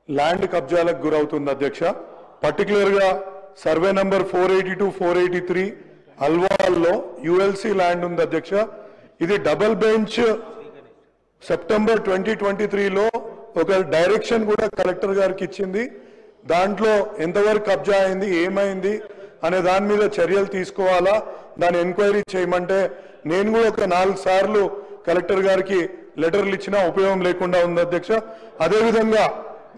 Land కబ్జాలకు గురవుతుంది అధ్యక్ష. పర్టికులర్గా సర్వే నంబర్ 482, 483 అల్వాల్లో యుఎల్సి ల్యాండ్ ఉంది అధ్యక్ష. ఇది డబుల్ బెంచ్ సెప్టెంబర్ 2023లో ఒక డైరెక్షన్ కూడా కలెక్టర్ గారికి ఇచ్చింది. దాంట్లో ఎంతవరకు కబ్జా అయింది, ఏమైంది అనే దాని మీద చర్యలు తీసుకోవాలా, దాని ఎంక్వైరీ చేయమంటే నేను కూడా ఒక 4 సార్లు కలెక్టర్ గారికి లెటర్లు ఇచ్చినా ఉపయోగం లేకుండా ఉంది అధ్యక్ష. అదేవిధంగా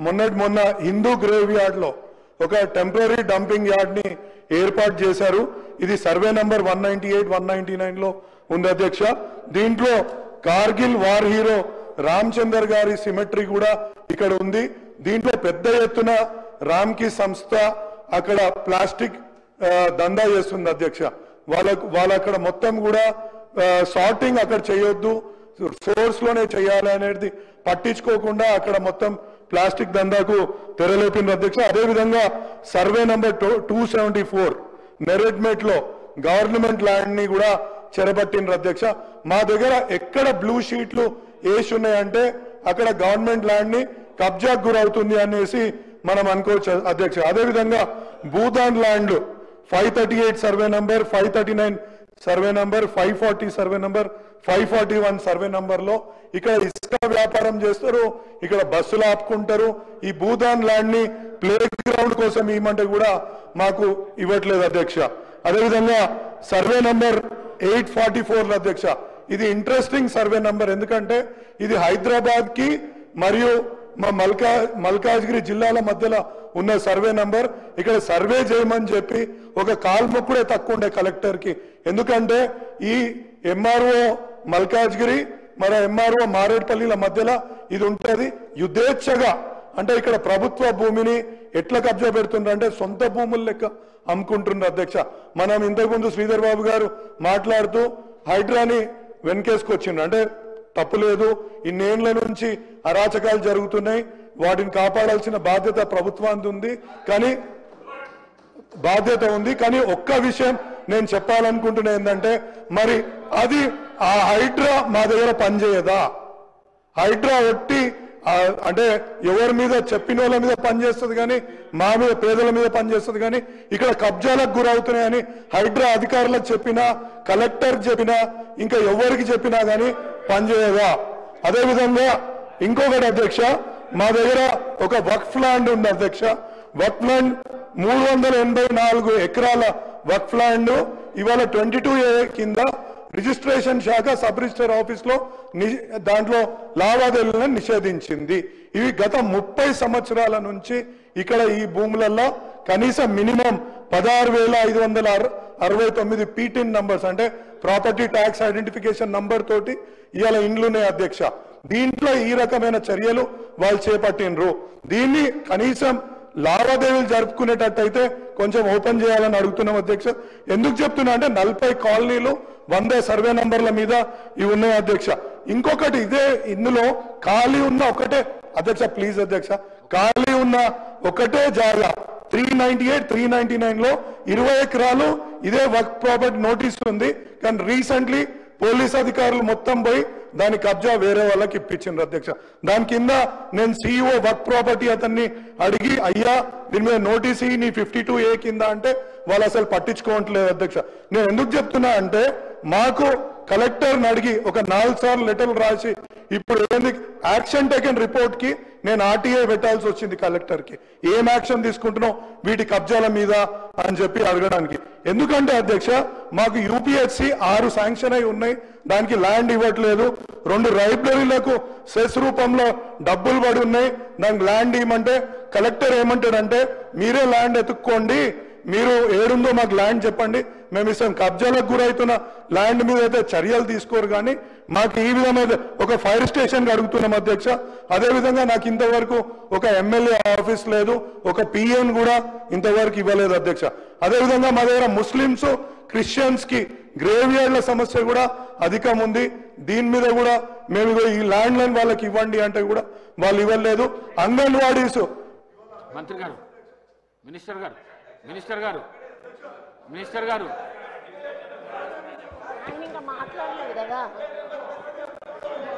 మొన్న హిందూ గ్రేవ్ యార్డ్లో ఒక టెంపరీ డంపింగ్ యార్డ్ని ఏర్పాటు చేశారు. ఇది సర్వే నంబర్ 198, 199లో ఉంది అధ్యక్ష. దీంట్లో కార్గిల్ వార్ హీరో రామచందర్ గారి సిమెట్రీ కూడా ఇక్కడ ఉంది. దీంట్లో పెద్ద ఎత్తున రామ్కి సంస్థ అక్కడ ప్లాస్టిక్ దందా చేస్తుంది అధ్యక్ష. వాళ్ళ అక్కడ మొత్తం కూడా సార్టింగ్ అక్కడ చేయొద్దు, సోర్స్ లోనే చేయాలి అనేది పట్టించుకోకుండా అక్కడ మొత్తం ప్లాస్టిక్ దందాకు తెరలేపింది అధ్యక్ష. అదేవిధంగా సర్వే నంబర్ 274 నెరెడ్మెట్ లో గవర్నమెంట్ ల్యాండ్ ని కూడా చెరబట్టిండ్రు అధ్యక్ష. మా దగ్గర ఎక్కడ బ్లూ షీట్లు వేసి ఉన్నాయంటే అక్కడ గవర్నమెంట్ ల్యాండ్ ని కబ్జాకు గురవుతుంది అనేసి మనం అనుకోవచ్చు అధ్యక్ష. అదేవిధంగా Bhoodan land 538 survey number, 539 survey number, 540 survey number, 541 survey number లో ఇక్కడ ఇసుక వ్యాపారం చేస్తారు, ఇక్కడ బస్సులు ఆపుకుంటారు. ఈ భూదాన్ ల్యాండ్ ని ప్లే గ్రౌండ్ కోసం ఇవ్వమంటే కూడా మాకు ఇవ్వట్లేదు అధ్యక్ష. అదేవిధంగా సర్వే నంబర్ 844 అధ్యక్ష. ఇది ఇంట్రెస్టింగ్ సర్వే నంబర్, ఎందుకంటే ఇది హైదరాబాద్ కి మరియు మా మల్కాజ్గిరి జిల్లాల మధ్యలో ఉన్న సర్వే నంబర్. ఇక్కడ సర్వే చేయమని చెప్పి ఒక కాల్ముక్కుడే తక్కువ ఉండే కలెక్టర్ కి. ఎందుకంటే ఈ ఎంఆర్ఓ మల్కాజ్గిరి మరి ఎంఆర్ఓ మారేడుపల్లిల మధ్యలో ఇది ఉంటుంది. యుద్ధేచ్ఛగా అంటే ఇక్కడ ప్రభుత్వ భూమిని ఎట్లా కబ్జా పెడుతుండ్రంటే సొంత భూములు లెక్క అమ్ముకుంటున్నారు అధ్యక్ష. మనం ఇంతకుముందు శ్రీధర్ బాబు గారు మాట్లాడుతూ హైడ్రాని వెనకేసుకొచ్చిండ్రు. అంటే తప్పు లేదు, ఇన్నేళ్ల నుంచి అరాచకాలు జరుగుతున్నాయి, వాటిని కాపాడాల్సిన బాధ్యత ప్రభుత్వానికి ఉంది. కానీ ఒక్క విషయం నేను చెప్పాలనుకుంటున్నా ఏంటంటే, మరి అది ఆ హైడ్రా మా దగ్గర పనిచేయదా? హైడ్రా ఒట్టి అంటే ఎవరి మీద చెప్పిన వాళ్ళ మీద పనిచేస్తుంది కానీ మా మీద పేదల మీద పనిచేస్తుంది కానీ ఇక్కడ కబ్జాలకు గురవుతున్నాయని హైడ్రా అధికారులకు చెప్పినా, కలెక్టర్ చెప్పినా, ఇంకా ఎవరికి చెప్పినా కానీ పనిచేయదా? అదేవిధంగా ఇంకొకటి అధ్యక్ష, మా దగ్గర ఒక వక్ఫ్ ల్యాండ్ ఉంది అధ్యక్ష. వక్ఫ్ ల్యాండ్ 384 ఎకరాల వక్ఫ్ ల్యాండ్ ఇవాళ 22A కింద రిజిస్ట్రేషన్ శాఖ సబ్ రిజిస్టర్ ఆఫీస్ లో దాంట్లో లావాదేవీలను నిషేధించింది. ఇవి గత 30 సంవత్సరాల నుంచి ఇక్కడ ఈ భూములలో కనీసం మినిమం 16,569 పీటిన్ నంబర్స్ అంటే ప్రాపర్టీ ట్యాక్స్ ఐడెంటిఫికేషన్ నంబర్ తోటి ఇవాళ ఇండ్లున్నాయి అధ్యక్ష. దీంట్లో ఈ రకమైన చర్యలు వాళ్ళు చేపట్టినరు. దీన్ని కనీసం లావాదేవీలు జరుపుకునేటట్టయితే కొంచెం ఓపెన్ చేయాలని అడుగుతున్నాం అధ్యక్ష. ఎందుకు చెప్తున్నా అంటే 40 కాలనీలు 100 సర్వే నంబర్ల మీద ఇవి ఉన్నాయి అధ్యక్ష. ఇంకొకటి ఇందులో ఖాళీ ఉన్న ఒకటే అధ్యక్ష, ప్లీజ్ అధ్యక్ష, ఖాళీ ఉన్న ఒకటే జాగా 398, 399లో 20 ఎకరాలు ఇదే వర్క్ ప్రాపర్టీ నోటీస్ ఉంది. కానీ రీసెంట్లీ పోలీస్ అధికారులు మొత్తం పోయి దాని కబ్జా వేరే వాళ్ళకి ఇప్పించిండ్రు అధ్యక్ష. దాని కింద నేను CEO వర్క్ ప్రాపర్టీ అతన్ని అడిగి, అయ్యా దీని మీద నోటీస్ నీ 52A కింద అంటే వాళ్ళు అసలు పట్టించుకోవట్లేదు అధ్యక్ష. నేను ఎందుకు చెప్తున్నా అంటే మాకు కలెక్టర్ని అడిగి ఒక 4 సార్లు లెటర్లు రాసి ఇప్పుడు ఏంది యాక్షన్ టేకెన్ రిపోర్ట్ కి నేను RTA పెట్టాల్సి వచ్చింది కలెక్టర్ కి. ఏం యాక్షన్ తీసుకుంటున్నావు వీటి కబ్జాల మీద అని చెప్పి అడగడానికి. ఎందుకంటే అధ్యక్ష మాకు UPSC 6 శాంక్షన్ అయి ఉన్నాయి, దానికి ల్యాండ్ ఇవ్వట్లేదు. 2 లైబ్రరీలకు సెస్ రూపంలో డబ్బులు పడి ఉన్నాయి, దానికి ల్యాండ్ ఇవ్వమంటే కలెక్టర్ ఏమంటాడంటే మీరే ల్యాండ్ ఎత్తుక్కోండి, మీరు ఏడుందో మాకు ల్యాండ్ చెప్పండి, మేము ఇస్తాం. కబ్జాలకు గురవుతున్న ల్యాండ్ మీద అయితే చర్యలు తీసుకోరు కానీ మాకు ఈ విధమైన ఒక ఫైర్ స్టేషన్ అడుగుతున్నాం అధ్యక్ష. అదేవిధంగా నాకు ఇంతవరకు ఒక MLA ఆఫీస్ లేదు, ఒక PN కూడా ఇంతవరకు ఇవ్వలేదు అధ్యక్ష. అదేవిధంగా మా దగ్గర ముస్లిమ్స్ క్రిస్టియన్స్ కి గ్రేవ్ యార్డ్ల సమస్య కూడా అధికం ఉంది. దీని మీద కూడా మేము ఈ ల్యాండ్ లైన్ వాళ్ళకి ఇవ్వండి అంటే కూడా వాళ్ళు ఇవ్వలేదు. అంగన్వాడీస్ మంత్రి గారు, మినిస్టర్ గారు, మినిస్టర్ గారు, మినిస్టర్ గారు ఆయన ఇంకా మాట్లాడలేదు కదా.